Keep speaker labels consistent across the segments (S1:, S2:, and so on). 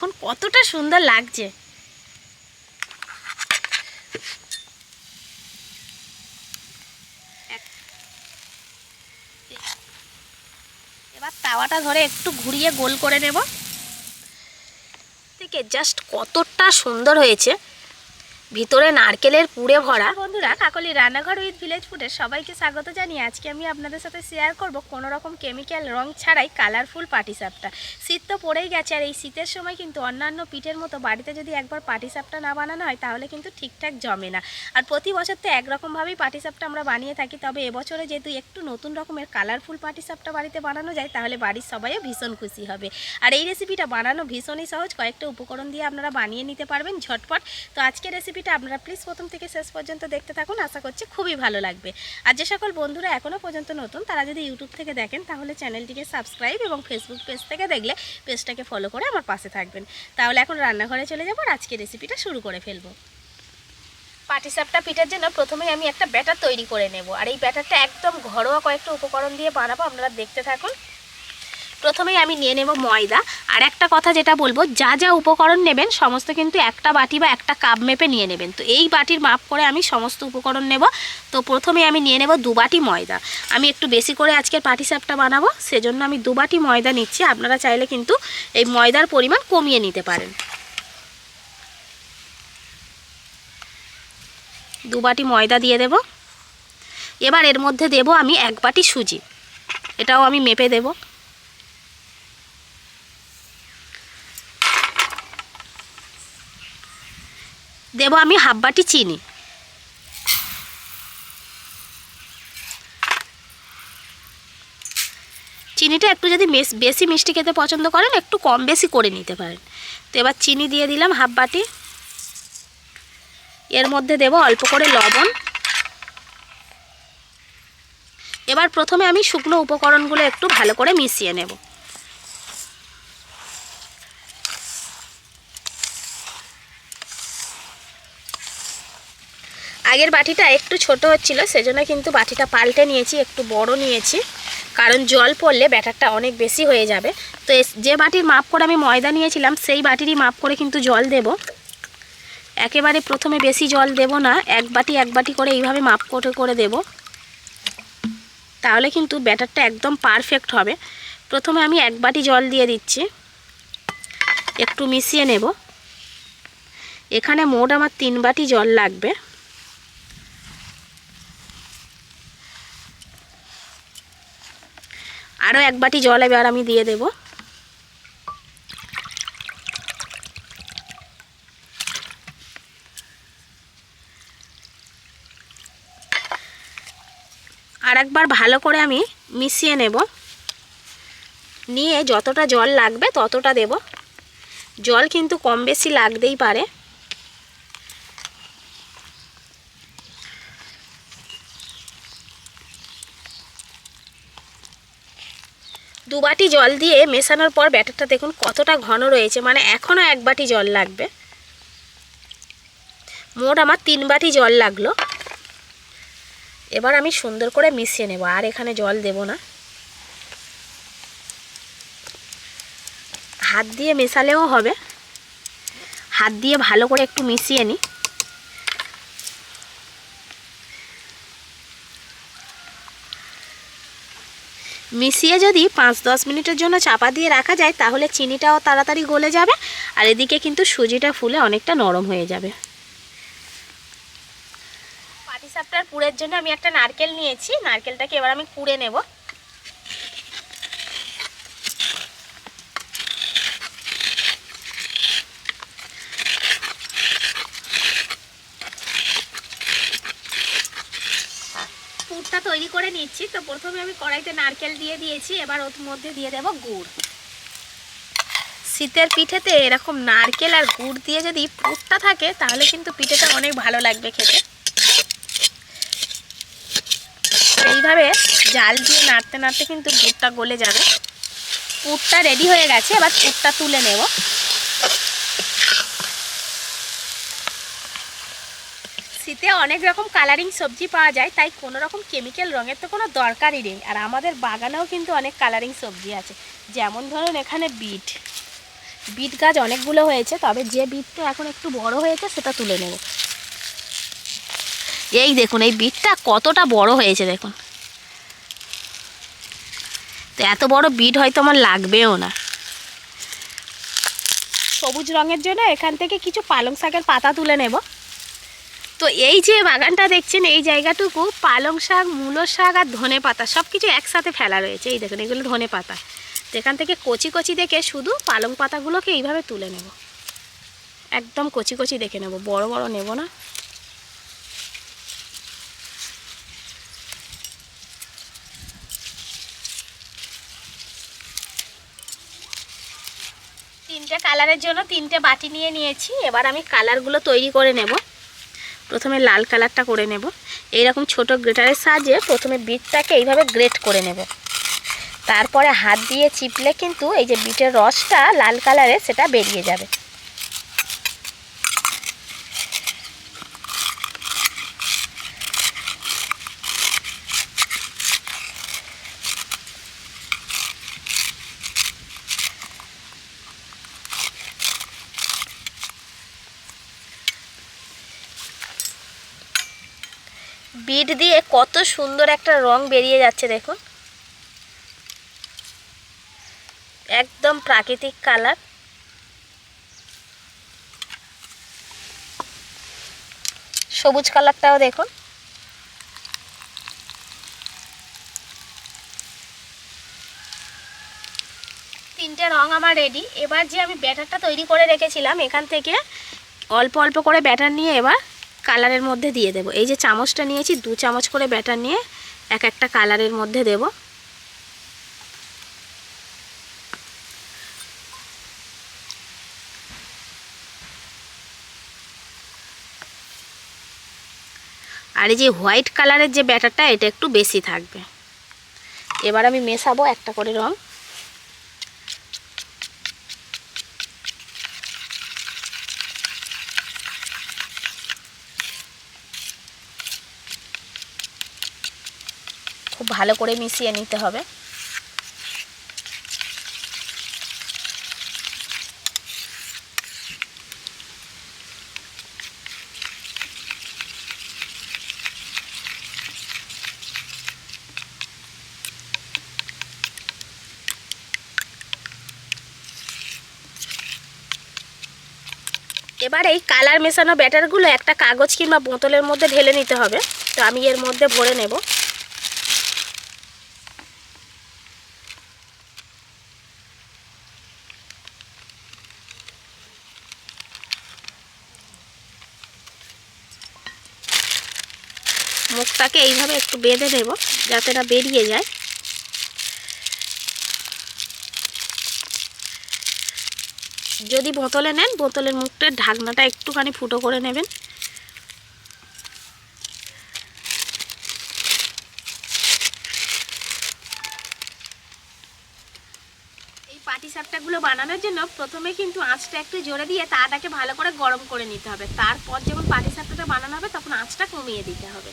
S1: এখন কতটা সুন্দর লাগছে। এবার তাওয়াটা ধরে একটু ঘুরিয়ে গোল করে নেব। থেকে জাস্ট কতটা সুন্দর হয়েছে, ভিতরে নারকেলের পুরে ভরা। বন্ধুরা, কাকলি রান্নাঘর উইথ ভিলেজ ফুডের সবাইকে স্বাগত জানিয়ে আজকে আমি আপনাদের সাথে শেয়ার করব কোনো রকম কেমিক্যাল রং ছাড়াই কালারফুল পাটিসাপটা। শীত তো পড়েই গেছে, আর এই শীতের সময় কিন্তু অন্যান্য পিঠের মতো বাড়িতে যদি একবার পাটিসাপটা না বানানো হয় তাহলে কিন্তু ঠিকঠাক জমে না। আর প্রতি বছর তো একরকমভাবেই পাটিসাপটা আমরা বানিয়ে থাকি, তবে এবছরে যেহেতু একটু নতুন রকমের কালারফুল পাটিসাপটা বাড়িতে বানানো যায় তাহলে বাড়ির সবাইও ভীষণ খুশি হবে। আর এই রেসিপিটা বানানো ভীষণই সহজ, কয়েকটা উপকরণ দিয়ে আপনারা বানিয়ে নিতে পারবেন ঝটপট। তো আজকের রেসিপিটা আপনারা প্লিজ প্রথম থেকে শেষ পর্যন্ত দেখতে থাকুন, আশা করছি খুবই ভালো লাগবে। আর যে সকল বন্ধুরা এখনও পর্যন্ত নতুন তারা যদি ইউটিউব থেকে দেখেন তাহলে চ্যানেলটিকে সাবস্ক্রাইব এবং ফেসবুক পেজ থেকে দেখলে পেজটাকে ফলো করে আমার পাশে থাকবেন। তাহলে এখন রান্নাঘরে চলে যাবো আর আজকের রেসিপিটা শুরু করে ফেলবো। পাটিসাপটা পিঠার জন্য প্রথমেই আমি একটা ব্যাটার তৈরি করে নেব, আর এই ব্যাটারটা একদম ঘরোয়া কয়েকটা উপকরণ দিয়ে বানাবো, আপনারা দেখতে থাকুন। প্রথমেই আমি নিয়ে নেব ময়দা। আর একটা কথা যেটা বলবো, যা যা উপকরণ নেবেন সমস্ত কিন্তু একটা বাটি বা একটা কাপ মেপে নিয়ে নেবেন। তো এই বাটির মাপ করে আমি সমস্ত উপকরণ নেব। তো প্রথমে আমি নিয়ে নেব 2 বাটি ময়দা। আমি একটু বেশি করে আজকের পাটিসাপটা বানাবো, সেজন্য আমি 2 বাটি ময়দা নিচ্ছি। আপনারা চাইলে কিন্তু এই ময়দার পরিমাণ কমিয়ে নিতে পারেন। 2 বাটি ময়দা দিয়ে দেব। এবার এর মধ্যে দেব আমি 1 বাটি সুজি, এটাও আমি মেপে দেব। দেব আমি 1/2 বাটি চিনি। চিনিটা একটু যদি বেশি মিষ্টি খেতে পছন্দ করেন একটু কম বেশি করে নিতে পারেন। তো এবার চিনি দিয়ে দিলাম 1/2 বাটি। এর মধ্যে দেব অল্প করে লবণ। এবার প্রথমে আমি শুকনো উপকরণগুলো একটু ভালো করে মিশিয়ে নেব। আগের বাটিটা একটু ছোট হচ্ছিল, সেজন্য কিন্তু বাটিটা পাল্টে নিয়েছি, একটু বড় নিয়েছি, কারণ জল পড়লে ব্যাটারটা অনেক বেশি হয়ে যাবে। তো যে বাটির মাপ করে আমি ময়দা নিয়েছিলাম সেই বাটিরই মাপ করে কিন্তু জল দেব। একেবারে প্রথমে বেশি জল দেব না, 1 বাটি করে এইভাবে মাপ করে দেব, তাহলে কিন্তু ব্যাটারটা একদম পারফেক্ট হবে। প্রথমে আমি 1 বাটি জল দিয়ে দিচ্ছি, একটু মিশিয়ে নেব। এখানে মোট আমার 3 বাটি জল লাগবে। আরও 1 বাটি জল এবার আমি দিয়ে দেব। আর একবার ভালো করে আমি মিশিয়ে নেব, নিয়ে যতটা জল লাগবে ততটা দেব। জল কিন্তু কম বেশি লাগতেই পারে। দু বাটি জল দিয়ে মেশানোর পর ব্যাটারটা দেখুন কতটা ঘন রয়েছে, মানে এখনও 1 বাটি জল লাগবে। মোট আমার 3 বাটি জল লাগলো। এবার আমি সুন্দর করে মিশিয়ে নেব, আর এখানে জল দেব না। হাত দিয়ে মেশালেও হবে, হাত দিয়ে ভালো করে একটু মিশিয়ে নিই। মিশিয়ে যদি 5-10 মিনিটের জন্য চাপা দিয়ে রাখা যায় তাহলে চিনিটাও তাড়াতাড়ি গলে যাবে, আর এদিকে কিন্তু সুজিটা ফুলে অনেকটা নরম হয়ে যাবে। পাটিসাপটার পুরের জন্য আমি একটা নারকেল নিয়েছি, নারকেলটাকে এবার আমি কুড়ে নেব। পুরটা তৈরি করে নিচ্ছি। তো প্রথমে আমি কড়াইতে নারকেল দিয়ে দিয়েছি, এবার ওর মধ্যে দিয়ে দেব গুড়। শীতের পিঠেতে এরকম নারকেল আর গুড় দিয়ে যদি পুরটা থাকে তাহলে কিন্তু পিঠেটা অনেক ভালো লাগবে খেতে। এইভাবে জাল দিয়ে নাড়তে নাড়তে কিন্তু গুড়টা গলে যাবে। পুরটা রেডি হয়ে গেছে, এবার পুরটা তুলে নেব। শীতে অনেক রকম কালারিং সবজি পাওয়া যায়, তাই কোনো রকম কেমিক্যাল রঙের তো কোনো দরকারই নেই। আর আমাদের বাগানেও কিন্তু অনেক কালারিং সবজি আছে, যেমন ধরুন এখানে বিট, বিট গাছ অনেকগুলো হয়েছে, তবে যে বিটটা এখন একটু বড় হয়েছে সেটা তুলে নেব। এই দেখুন এই বিটটা কতটা বড় হয়েছে দেখুন। তো এত বড় বিট হয়তো আমার লাগবেও না। সবুজ রঙের জন্য এখান থেকে কিছু পালং শাকের পাতা তুলে নেব। তো এই যে বাগানটা দেখছেন, এই জায়গাটুকু পালং শাক, মূলো শাক আর ধনে পাতা সব কিছু একসাথে ফেলা রয়েছে। এই দেখুন এগুলো ধনে পাতা। তো এখান থেকে কচি কচি দেখে শুধু পালং পাতাগুলোকে এইভাবে তুলে নেব। একদম কচি কচি দেখে নেব, বড় বড় নেব না। তিনটে কালারের জন্য তিনটে বাটি নিয়ে নিয়েছি। এবার আমি কালারগুলো তৈরি করে নেব। প্রথমে লাল কালারটা করে নেব। এইরকম ছোট গ্রেটারের সাহায্যে প্রথমে বিটটাকে এইভাবে গ্রেট করে নেব। তারপরে হাত দিয়ে চিপলে কিন্তু এই যে বিটের রসটা লাল কালারের সেটা বেরিয়ে যাবে। বিট দিয়ে কত সুন্দর একটা রং বেরিয়ে যাচ্ছে দেখুন, একদম প্রাকৃতিক কালার। সবুজ কালারটাও দেখুন। তিনটে রং আমার রেডি। এবার যে আমি ব্যাটারটা তৈরি করে রেখেছিলাম এখান থেকে অল্প অল্প করে ব্যাটার নিয়ে এবার কালারের মধ্যে দিয়ে দেব। এই যে চামচটা নিয়েছি, 2 চামচ করে ব্যাটার নিয়ে এক একটা কালারের মধ্যে দেব। আর এই যে হোয়াইট কালারের যে ব্যাটারটা এটা একটু বেশি থাকবে। এবার আমি মেশাবো একটা করে রং। খুব ভালো করে মিশিয়ে নিতে হবে। এবার এই কালার মেশানো ব্যাটারগুলো একটা কাগজ কিংবা বোতলের মধ্যে ঢেলে নিতে হবে। তো আমি এর মধ্যে ভরে নেব। মুখটাকে এইভাবে একটু বেঁধে দেব যাতে না বেরিয়ে যায়। যদি বোতলে নেন, বোতলের মুখটার ঢাকনাটা একটুখানি ফুটো করে নেবেন। এই পাটিসাপটাগুলো বানানোর জন্য প্রথমে কিন্তু আঁচটা একটু জোরে দিয়ে তাটাকে ভালো করে গরম করে নিতে হবে। তারপর যখন পাটিসাপটাটা বানানো হবে তখন আঁচটা কমিয়ে দিতে হবে।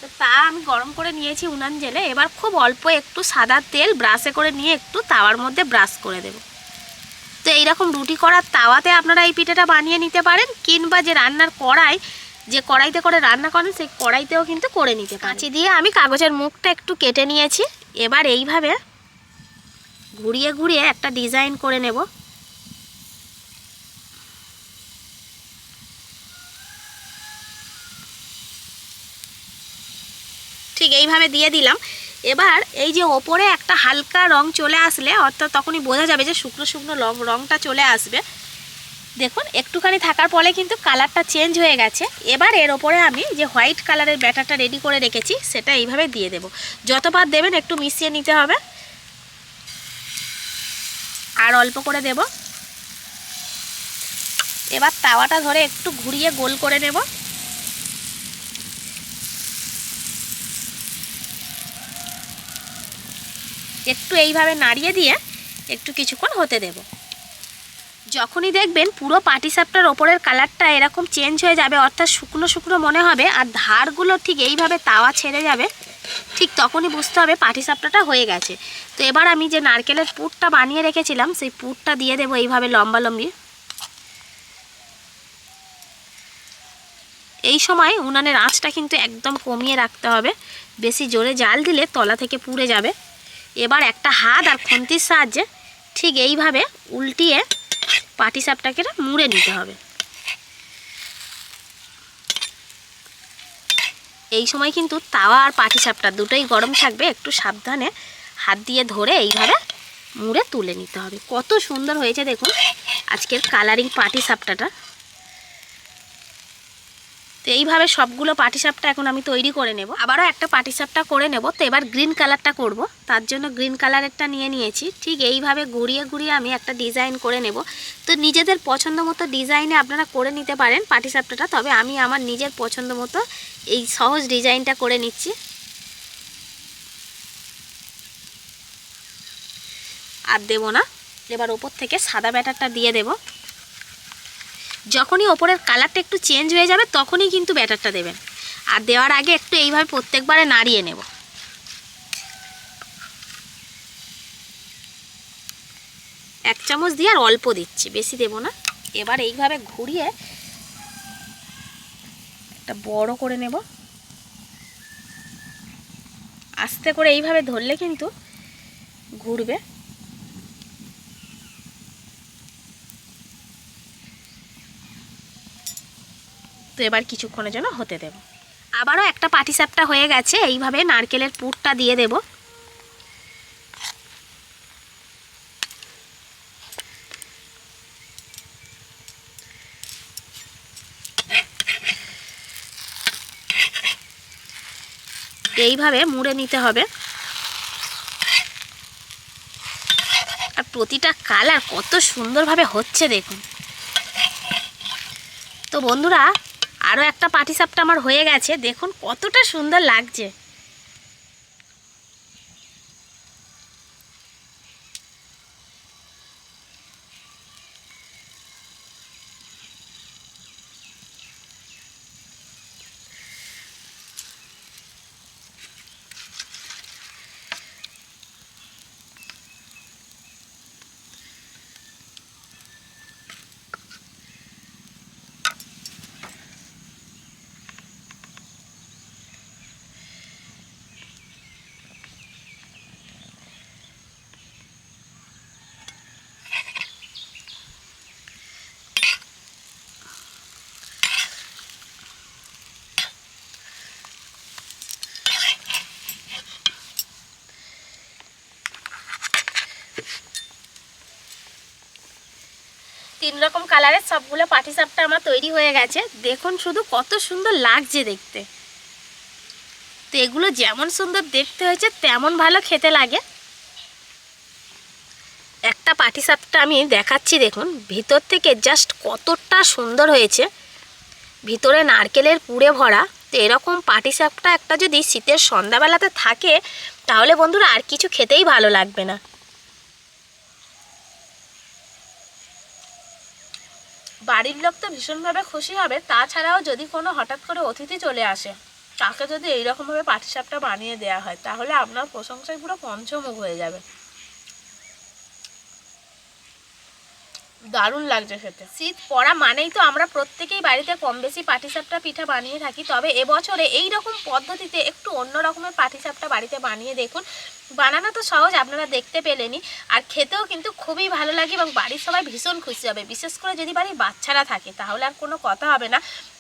S1: তো তা আমি গরম করে নিয়েছি উনান জেলে। এবার খুব অল্প একটু সাদা তেল ব্রাশে করে নিয়ে একটু তাওয়ার মধ্যে ব্রাশ করে দেব। তো এইরকম রুটি করার তাওয়াতে আপনারা এই পিঠাটা বানিয়ে নিতে পারেন, কিংবা যে রান্নার কড়াই, যে কড়াইতে করে রান্না করেন সেই কড়াইতেও কিন্তু করে নিতে পারেন। কাঁচি দিয়ে আমি কাগজের মুখটা একটু কেটে নিয়েছি। এবার এইভাবে ঘুরিয়ে ঘুরিয়ে একটা ডিজাইন করে নেব। ঠিক এইভাবে দিয়ে দিলাম। এবার এই যে ওপরে একটা হালকা রং চলে আসলে অর্থাৎ তখনই বোঝা যাবে যে শুকনো শুকনো রংটা চলে আসবে। দেখুন একটুখানি থাকার পরে কিন্তু কালারটা চেঞ্জ হয়ে গেছে। এবার এর ওপরে আমি যে হোয়াইট কালারের ব্যাটারটা রেডি করে রেখেছি সেটা এইভাবে দিয়ে দেব। যতবার দেবেন একটু মিশিয়ে নিতে হবে। আর অল্প করে দেব। এবার তাওয়াটা ধরে একটু ঘুরিয়ে গোল করে নেব। একটু এইভাবে নাড়িয়ে দিয়ে একটু কিছুক্ষণ হতে দেব। যখনই দেখবেন পুরো পাটিসাপটার ওপরের কালারটা এরকম চেঞ্জ হয়ে যাবে, অর্থাৎ শুকনো শুকনো মনে হবে আর ধারগুলো ঠিক এইভাবে তাওয়া ছেড়ে যাবে, ঠিক তখনই বুঝতে হবে পাটিসাপটাটা হয়ে গেছে। তো এবার আমি যে নারকেলের পুরটা বানিয়ে রেখেছিলাম সেই পুরটা দিয়ে দেবো এইভাবে লম্বা লম্বি। এই সময় উনানের আঁচটা কিন্তু একদম কমিয়ে রাখতে হবে, বেশি জোরে জাল দিলে তলা থেকে পুড়ে যাবে। এবার একটা হাত আর খুন্তির সাহায্যে ঠিক এইভাবে উল্টিয়ে পাটিসাপটাকে মুড়ে নিতে হবে। এই সময় কিন্তু তাওয়া আর পাটিসাপটা দুটোই গরম থাকবে, একটু সাবধানে হাত দিয়ে ধরে এইভাবে মুড়ে তুলে নিতে হবে। কত সুন্দর হয়েছে দেখুন আজকের কালারিং পাটিসাপটাটা। তো এইভাবে সবগুলো পাটিসাপটা এখন আমি তৈরি করে নেব। আবারও একটা পাটিসাপটা করে নেব। তো এবার গ্রিন কালারটা করব, তার জন্য গ্রিন কালারেরটা নিয়ে নিয়েছি। ঠিক এইভাবে ঘুরিয়ে ঘুরিয়ে আমি একটা ডিজাইন করে নেব। তো নিজেদের পছন্দ মতো ডিজাইনে আপনারা করে নিতে পারেন পাটিসাপটাটা, তবে আমি আমার নিজের পছন্দ মতো এই সহজ ডিজাইনটা করে নিচ্ছি। আর দেব না, এবার ওপর থেকে সাদা ব্যাটারটা দিয়ে দেব। যখনই ওপরের কালারটা একটু চেঞ্জ হয়ে যাবে তখনই কিন্তু ব্যাটারটা দেবেন। আর দেওয়ার আগে একটু এইভাবে প্রত্যেকবারে নাড়িয়ে নেব। এক চামচ দিয়ে আর অল্প দিচ্ছি, বেশি দেব না। এবার এইভাবে ঘুরিয়ে একটা বড় করে নেব। আস্তে করে এইভাবে ধরলে কিন্তু ঘুরবে। তো এবার কিছুক্ষণের জন্য হতে দেব। আবারও একটা পাটিসাপটা হয়ে গেছে। এইভাবে নারকেলের পুরটা দিয়ে দেব। এইভাবে মুড়ে নিতে হবে। আর প্রতিটা কালার কত সুন্দরভাবে হচ্ছে দেখুন। তো বন্ধুরা আরও একটা পাটিসাপটা আমার হয়ে গেছে, দেখুন কতটা সুন্দর লাগছে। তিন রকম কালারের সবগুলো পাটিসাপটা আমার তৈরি হয়ে গেছে। দেখুন শুধু কত সুন্দর লাগছে দেখতে। তো এগুলো যেমন সুন্দর দেখতে হয়েছে তেমন ভালো খেতে লাগে। একটা পাটিসাপটা আমি দেখাচ্ছি দেখুন, ভিতর থেকে জাস্ট কতটা সুন্দর হয়েছে, ভিতরে নারকেলের পুরে ভরা। তো এরকম পাটিসাপটা একটা যদি শীতের সন্ধ্যাবেলাতে থাকে তাহলে বন্ধুরা আর কিছু খেতেই ভালো লাগবে না। বাড়ির লোক তো ভীষণভাবে খুশি হবে। তাছাড়াও যদি কোনো হঠাৎ করে অতিথি চলে আসে তাকে যদি এইরকমভাবে পাটিসাপটা বানিয়ে দেওয়া হয় তাহলে আপনার প্রশংসায় পুরো পঞ্চমুখ হয়ে যাবে। দারুণ লাগছে খেতে। শীত পড়া মানেই তো আমরা প্রত্যেকেই বাড়িতে কম বেশি পাটিসাপটা পিঠা বানিয়ে থাকি। তবে এবছরে এই রকম পদ্ধতিতে একটু অন্য রকমের পাটিসাপটা বাড়িতে বানিয়ে দেখুন। বানানো তো সহজ, আপনারা দেখতে পেলেনই। আর খেতেও কিন্তু খুবই ভালো লাগে এবং বাড়ির সবাই ভীষণ খুশি হবে। বিশেষ করে যদি বাড়ির বাচ্চারা থাকে তাহলে আর কোনো কথা হবে না,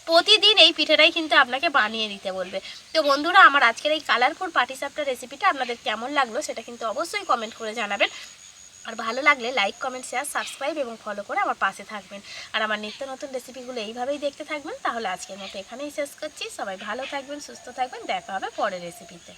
S1: প্রতিদিন এই পিঠাটাই কিন্তু আপনাকে বানিয়ে দিতে বলবে। তো বন্ধুরা আমার আজকের এই কালারফুল পাটিসাপটা রেসিপিটা আপনাদের কেমন লাগলো সেটা কিন্তু অবশ্যই কমেন্ট করে জানাবেন। আর ভালো লাগলে লাইক, কমেন্ট, শেয়ার, সাবস্ক্রাইব এবং ফলো করে আমার পাশে থাকবেন। আর আমার নিত্য নতুন রেসিপিগুলো এইভাবেই দেখতে থাকবেন। তাহলে আজকের মতো এখানেই শেষ করছি। সবাই ভালো থাকবেন, সুস্থ থাকবেন। দেখা হবে পরের রেসিপিতে।